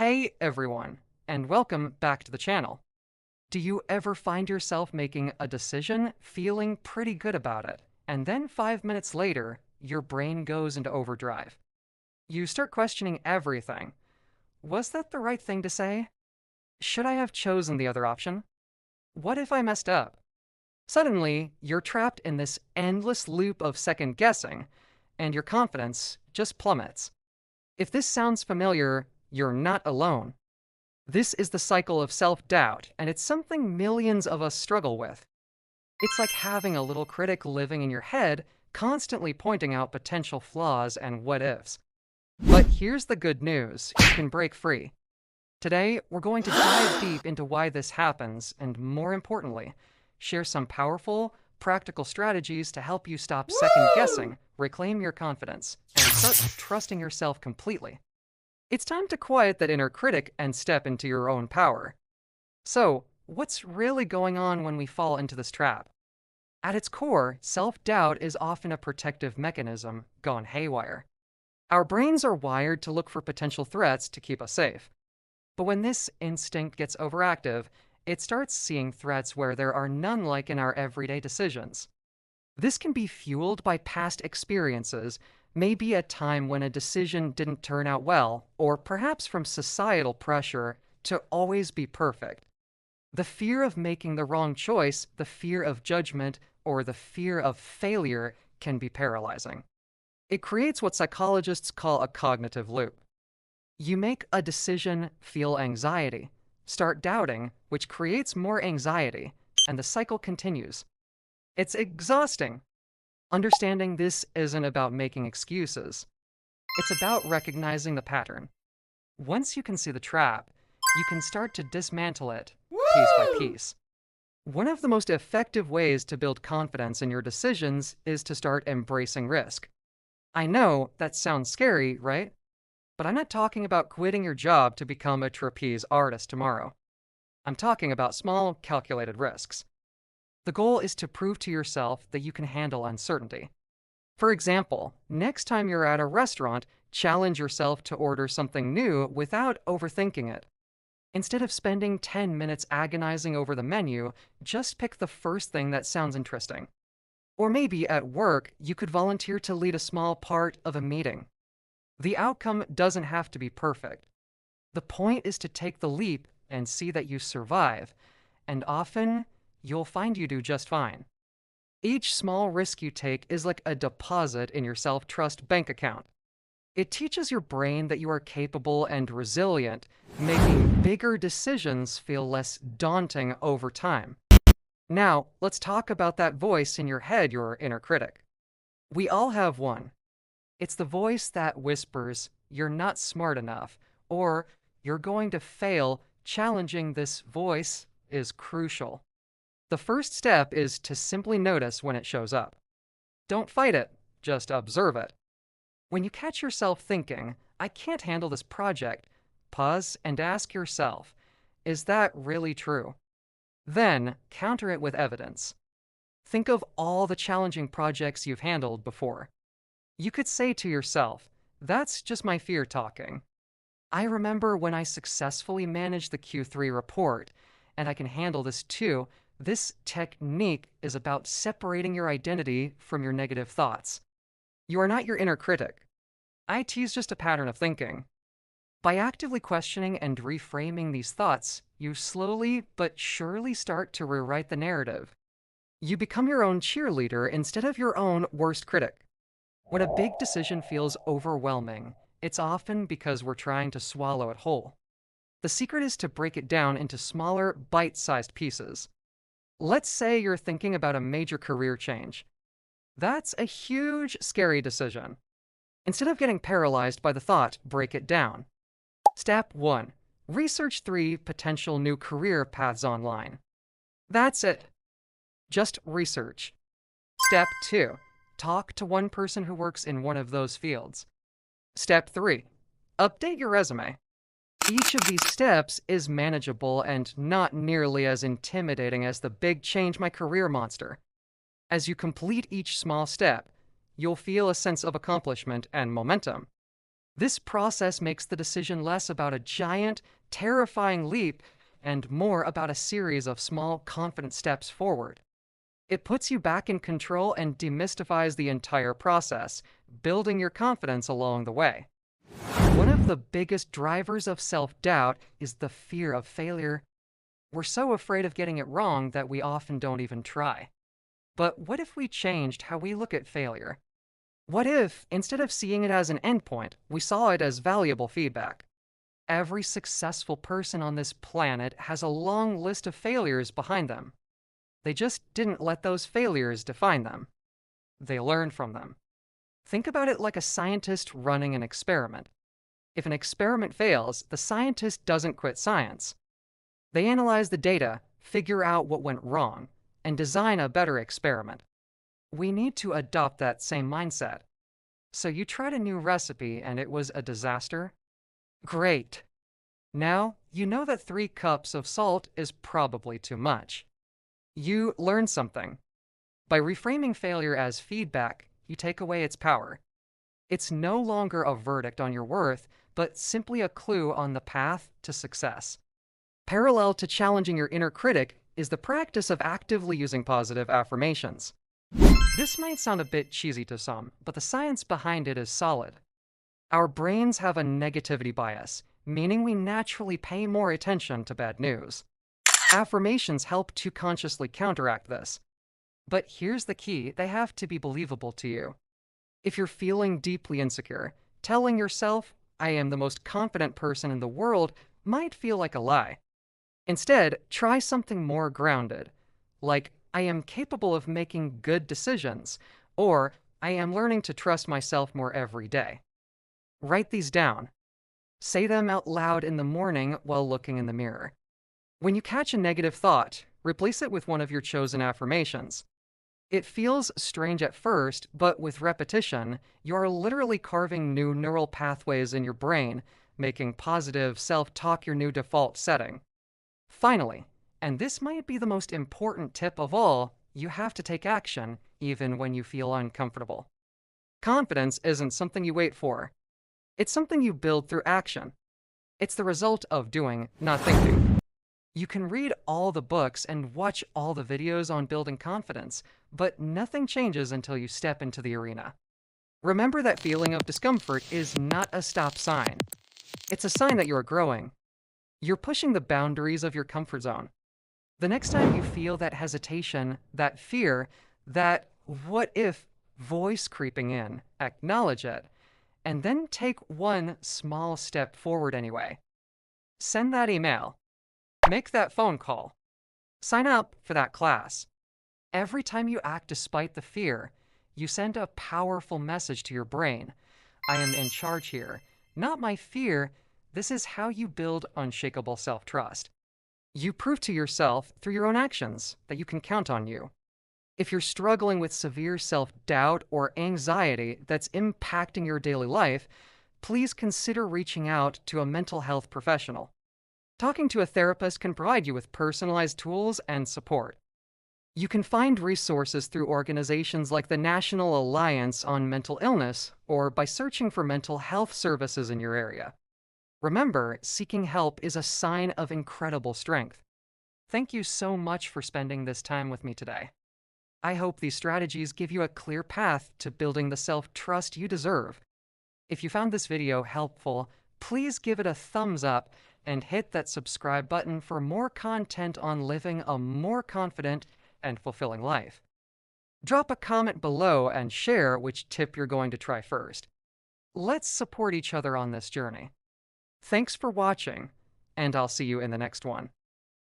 Hey everyone, and welcome back to the channel. Do you ever find yourself making a decision, feeling pretty good about it, and then 5 minutes later, your brain goes into overdrive? You start questioning everything. Was that the right thing to say? Should I have chosen the other option? What if I messed up? Suddenly, you're trapped in this endless loop of second guessing, and your confidence just plummets. If this sounds familiar, you're not alone. This is the cycle of self-doubt, and it's something millions of us struggle with. It's like having a little critic living in your head, constantly pointing out potential flaws and what-ifs. But here's the good news, you can break free. Today, we're going to dive deep into why this happens, and more importantly, share some powerful, practical strategies to help you stop second-guessing, reclaim your confidence, and start trusting yourself completely. It's time to quiet that inner critic and step into your own power. So, what's really going on when we fall into this trap? At its core, self-doubt is often a protective mechanism gone haywire. Our brains are wired to look for potential threats to keep us safe. But when this instinct gets overactive, it starts seeing threats where there are none, like in our everyday decisions. This can be fueled by past experiences, maybe a time when a decision didn't turn out well, or perhaps from societal pressure to always be perfect. The fear of making the wrong choice, the fear of judgment, or the fear of failure can be paralyzing. It creates what psychologists call a cognitive loop. You make a decision, feel anxiety, start doubting, which creates more anxiety, and the cycle continues. It's exhausting. Understanding this isn't about making excuses. It's about recognizing the pattern. Once you can see the trap, you can start to dismantle it, piece by piece. One of the most effective ways to build confidence in your decisions is to start embracing risk. I know that sounds scary, right? But I'm not talking about quitting your job to become a trapeze artist tomorrow. I'm talking about small, calculated risks. The goal is to prove to yourself that you can handle uncertainty. For example, next time you're at a restaurant, challenge yourself to order something new without overthinking it. Instead of spending 10 minutes agonizing over the menu, just pick the first thing that sounds interesting. Or maybe at work, you could volunteer to lead a small part of a meeting. The outcome doesn't have to be perfect. The point is to take the leap and see that you survive, and often, you'll find you do just fine. Each small risk you take is like a deposit in your self-trust bank account. It teaches your brain that you are capable and resilient, making bigger decisions feel less daunting over time. Now, let's talk about that voice in your head, your inner critic. We all have one. It's the voice that whispers, "You're not smart enough," or "You're going to fail." Challenging this voice is crucial. The first step is to simply notice when it shows up. Don't fight it, just observe it. When you catch yourself thinking, "I can't handle this project," pause and ask yourself, is that really true? Then counter it with evidence. Think of all the challenging projects you've handled before. You could say to yourself, "That's just my fear talking. I remember when I successfully managed the Q3 report, and I can handle this too." This technique is about separating your identity from your negative thoughts. You are not your inner critic. IT is just a pattern of thinking. By actively questioning and reframing these thoughts, you slowly but surely start to rewrite the narrative. You become your own cheerleader instead of your own worst critic. When a big decision feels overwhelming, it's often because we're trying to swallow it whole. The secret is to break it down into smaller, bite-sized pieces. Let's say you're thinking about a major career change. That's a huge, scary decision. Instead of getting paralyzed by the thought, break it down. Step 1. Research 3 potential new career paths online. That's it. Just research. Step 2. Talk to one person who works in one of those fields. Step 3. Update your resume. Each of these steps is manageable and not nearly as intimidating as the big change my career monster. As you complete each small step, you'll feel a sense of accomplishment and momentum. This process makes the decision less about a giant, terrifying leap and more about a series of small, confident steps forward. It puts you back in control and demystifies the entire process, building your confidence along the way. One of the biggest drivers of self-doubt is the fear of failure. We're so afraid of getting it wrong that we often don't even try. But what if we changed how we look at failure? What if, instead of seeing it as an endpoint, we saw it as valuable feedback? Every successful person on this planet has a long list of failures behind them. They just didn't let those failures define them. They learned from them. Think about it like a scientist running an experiment. If an experiment fails, the scientist doesn't quit science. They analyze the data, figure out what went wrong, and design a better experiment. We need to adopt that same mindset. So you tried a new recipe and it was a disaster? Great. Now you know that 3 cups of salt is probably too much. You learned something. By reframing failure as feedback, you take away its power. It's no longer a verdict on your worth, but simply a clue on the path to success. Parallel to challenging your inner critic is the practice of actively using positive affirmations. This might sound a bit cheesy to some, but the science behind it is solid. Our brains have a negativity bias, meaning we naturally pay more attention to bad news. Affirmations help to consciously counteract this. But here's the key: they have to be believable to you. If you're feeling deeply insecure, telling yourself, "I am the most confident person in the world," might feel like a lie. Instead, try something more grounded, like, "I am capable of making good decisions," or "I am learning to trust myself more every day." Write these down. Say them out loud in the morning while looking in the mirror. When you catch a negative thought, replace it with one of your chosen affirmations. It feels strange at first, but with repetition, you are literally carving new neural pathways in your brain, making positive self-talk your new default setting. Finally, and this might be the most important tip of all, you have to take action, even when you feel uncomfortable. Confidence isn't something you wait for. It's something you build through action. It's the result of doing, not thinking. You can read all the books and watch all the videos on building confidence, but nothing changes until you step into the arena. Remember that feeling of discomfort is not a stop sign. It's a sign that you are growing. You're pushing the boundaries of your comfort zone. The next time you feel that hesitation, that fear, that what if voice creeping in, acknowledge it, and then take one small step forward anyway. Send that email. Make that phone call. Sign up for that class. Every time you act despite the fear, you send a powerful message to your brain. I am in charge here. Not my fear. This is how you build unshakable self-trust. You prove to yourself through your own actions that you can count on you. If you're struggling with severe self-doubt or anxiety that's impacting your daily life, please consider reaching out to a mental health professional. Talking to a therapist can provide you with personalized tools and support. You can find resources through organizations like the National Alliance on Mental Illness or by searching for mental health services in your area. Remember, seeking help is a sign of incredible strength. Thank you so much for spending this time with me today. I hope these strategies give you a clear path to building the self-trust you deserve. If you found this video helpful, please give it a thumbs up and hit that subscribe button for more content on living a more confident and fulfilling life. Drop a comment below and share which tip you're going to try first. Let's support each other on this journey. Thanks for watching, and I'll see you in the next one.